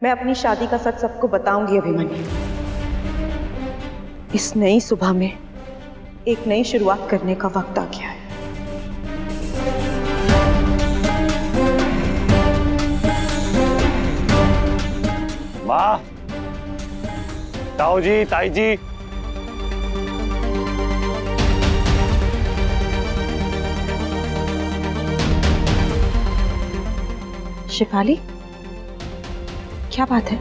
मैं अपनी शादी का सच सबको बताऊंगी अभिमन्यु। इस नई सुबह में एक नई शुरुआत करने का वक्त आ गया है। वाह, ताऊ जी, ताई जी, शिफाली, क्या बात है?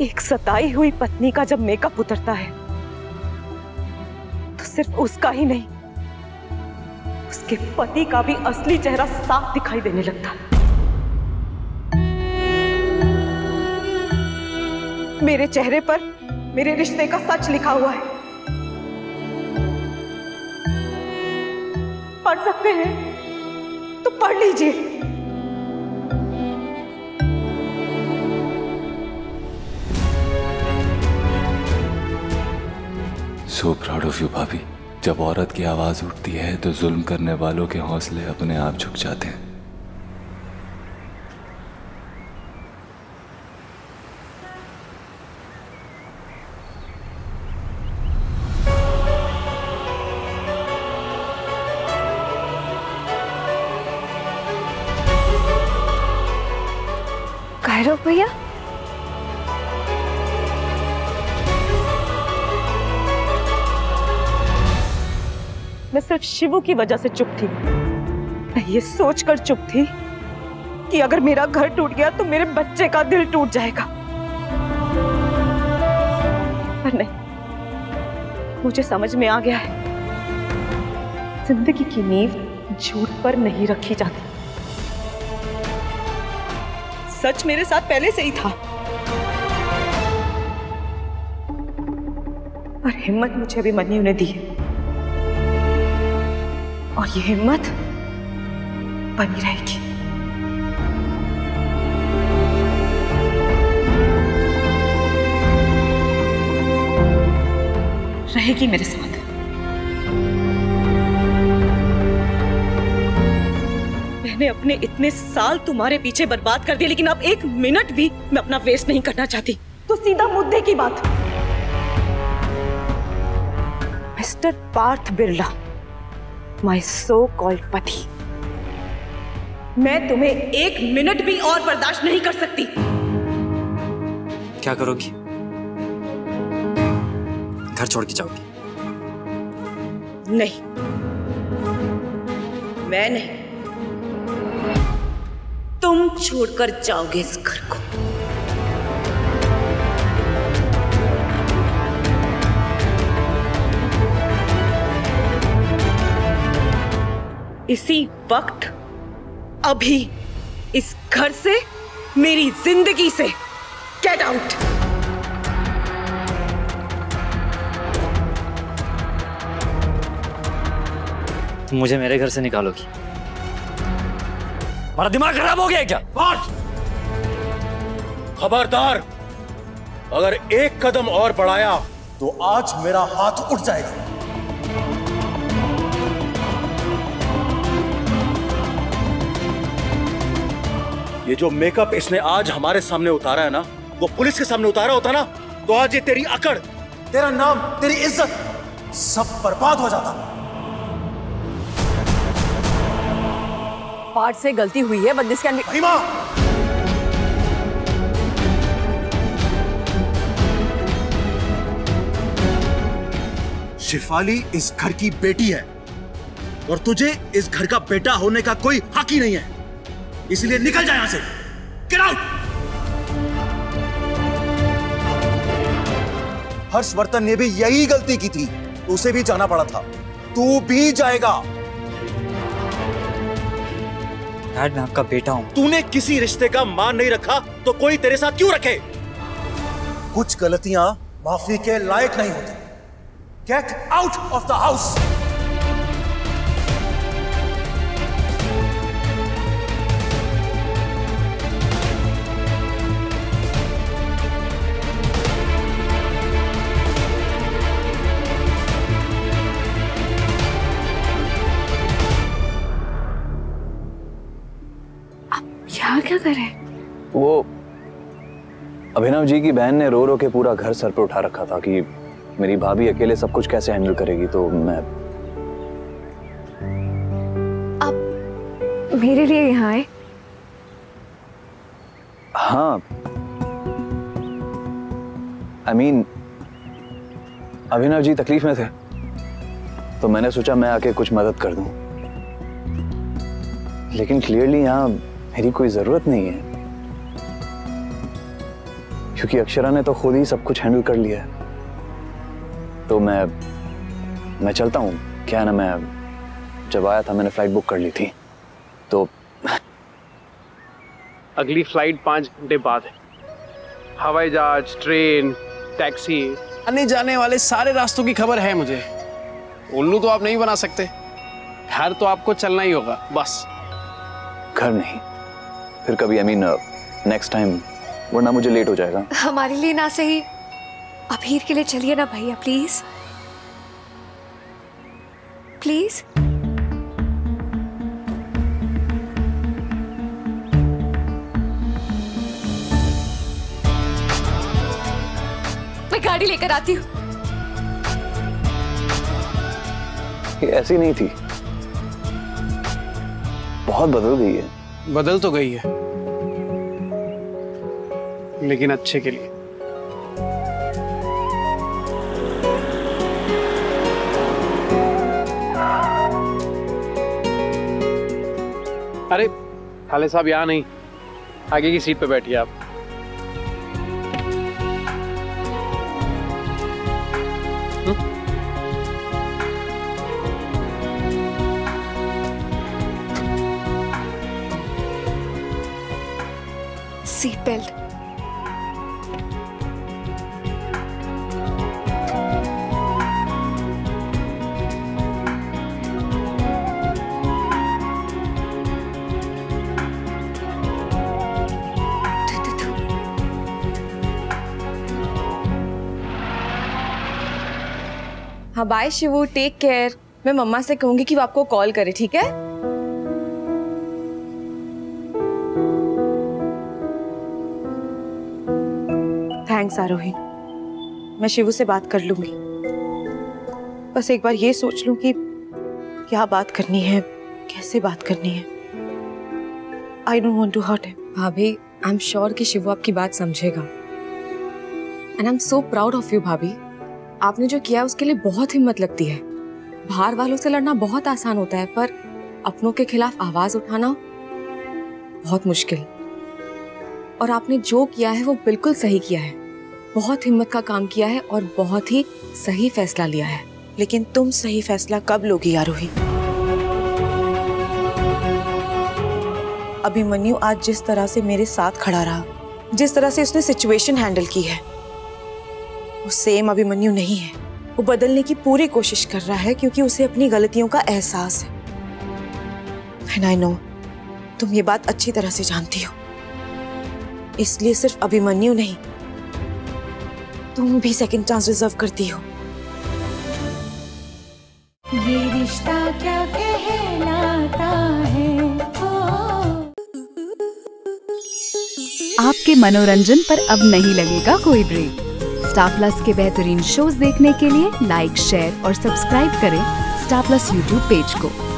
एक सताई हुई पत्नी का जब मेकअप उतरता है तो सिर्फ उसका ही नहीं, उसके पति का भी असली चेहरा साफ दिखाई देने लगता है। मेरे चेहरे पर मेरे रिश्ते का सच लिखा हुआ है। पढ़ सकते हैं तो पढ़ लीजिए। So proud of you भाभी। जब औरत की आवाज उठती है तो जुल्म करने वालों के हौसले अपने आप झुक जाते हैं। कायरो भैया, मैं सिर्फ शिवू की वजह से चुप थी। मैं ये सोचकर चुप थी कि अगर मेरा घर टूट गया तो मेरे बच्चे का दिल टूट जाएगा। पर नहीं, मुझे समझ में आ गया है, जिंदगी की नींव झूठ पर नहीं रखी जाती। सच मेरे साथ पहले से ही था, पर हिम्मत मुझे अभिमन्यु ने दी है और ये हिम्मत बनी रहेगी। रहेगी मेरे साथ। मैंने अपने इतने साल तुम्हारे पीछे बर्बाद कर दिए, लेकिन अब एक मिनट भी मैं अपना वेस्ट नहीं करना चाहती। तो सीधा मुद्दे की बात। Mister Parth Birla, my so called पति, मैं तुम्हें एक मिनट भी और बर्दाश्त नहीं कर सकती। क्या करोगी? घर छोड़ के जाओगी? नहीं, मैं नहीं, तुम छोड़कर जाओगे इस घर को। इसी वक्त, अभी, इस घर से मेरी जिंदगी से गेट आउट। तुम मुझे मेरे घर से निकालोगी? हमारा दिमाग खराब हो गया क्या? खबरदार, अगर एक कदम और बढ़ाया तो आज मेरा हाथ उठ जाएगा। ये जो मेकअप इसने आज हमारे सामने उतारा है ना, वो पुलिस के सामने उतारा होता ना, तो आज ये तेरी अकड़, तेरा नाम, तेरी इज्जत सब बर्बाद हो जाता। पार्ट से गलती हुई है, बट दिस कैन बी। महिमा, शिफाली इस घर की बेटी है और तुझे इस घर का बेटा होने का कोई हक ही नहीं है, इसलिए निकल जा यहां से। Get out. हर्षवर्धन ने भी यही गलती की थी, तो उसे भी जाना पड़ा था, तू भी जाएगा। डैड, मैं आपका बेटा हूं। तूने किसी रिश्ते का मान नहीं रखा तो कोई तेरे साथ क्यों रखे? कुछ गलतियां माफी के लायक नहीं होती। Get out of the house. यहाँ क्या करे? वो अभिनव जी की बहन ने रो रो के पूरा घर सर पे उठा रखा था कि मेरी भाभी अकेले सब कुछ कैसे हैंडल करेगी, तो मैं आप मेरे लिए यहाँ आए? हाँ, I mean, अभिनव जी तकलीफ में थे तो मैंने सोचा मैं आके कुछ मदद कर दूं, लेकिन क्लियरली यहाँ मेरी कोई जरूरत नहीं है क्योंकि अक्षरा ने तो खुद ही सब कुछ हैंडल कर लिया है। तो मैं चलता हूँ। क्या ना, मैं जब आया था मैंने फ्लाइट बुक कर ली थी, तो अगली फ्लाइट 5 घंटे बाद है। हवाई जहाज, ट्रेन, टैक्सी, आने जाने वाले सारे रास्तों की खबर है मुझे। उल्लू तो आप नहीं बना सकते, घर तो आपको चलना ही होगा बस। घर नहीं, फिर कभी, I mean, नेक्स्ट टाइम, वरना मुझे लेट हो जाएगा। हमारे लिए ना सही, अभीर के लिए चलिए ना भैया, प्लीज प्लीज। मैं गाड़ी लेकर आती हूँ। ये ऐसी नहीं थी, बहुत बदल गई है। बदल तो गई है, लेकिन अच्छे के लिए। अरे खाले साहब यहाँ नहीं, आगे की सीट पे बैठिए आप। Seat belt. हाँ बाय शिवू, टेक केयर। मैं मम्मा से कहूंगी कि वो आपको कॉल करे, ठीक है? थैंक्स आरोही, मैं शिवू से बात कर लूंगी। बस एक बार ये सोच लूं कि क्या बात करनी है, कैसे बात करनी है। I don't want to hurt him. भाभी, आई एम श्योर कि शिवू आपकी बात समझेगा। And I am so proud of you भाभी। आपने जो किया उसके लिए बहुत हिम्मत लगती है। बाहर वालों से लड़ना बहुत आसान होता है, पर अपनों के खिलाफ आवाज उठाना बहुत मुश्किल। और आपने जो किया है वो बिल्कुल सही किया है। बहुत हिम्मत का काम किया है और बहुत ही सही फैसला लिया है। लेकिन तुम सही फैसला कब लोगी आरोही? अभिमन्यु आज जिस तरह से मेरे साथ खड़ा रहा, जिस तरह से उसने सिचुएशन हैंडल की है, वो सेम अभिमन्यु नहीं है। वो बदलने की पूरी कोशिश कर रहा है क्योंकि उसे अपनी गलतियों का एहसास है। And I know, तुम ये बात अच्छी तरह से जानती हो। इसलिए सिर्फ अभिमन्यु नहीं, तुम भी सेकंड चांस डिजर्व करती हो। ये रिश्ता क्या कहलाता है। आपके मनोरंजन पर अब नहीं लगेगा कोई ब्रेक। स्टार प्लस के बेहतरीन शोज देखने के लिए लाइक, शेयर और सब्सक्राइब करें स्टार प्लस यूट्यूब पेज को।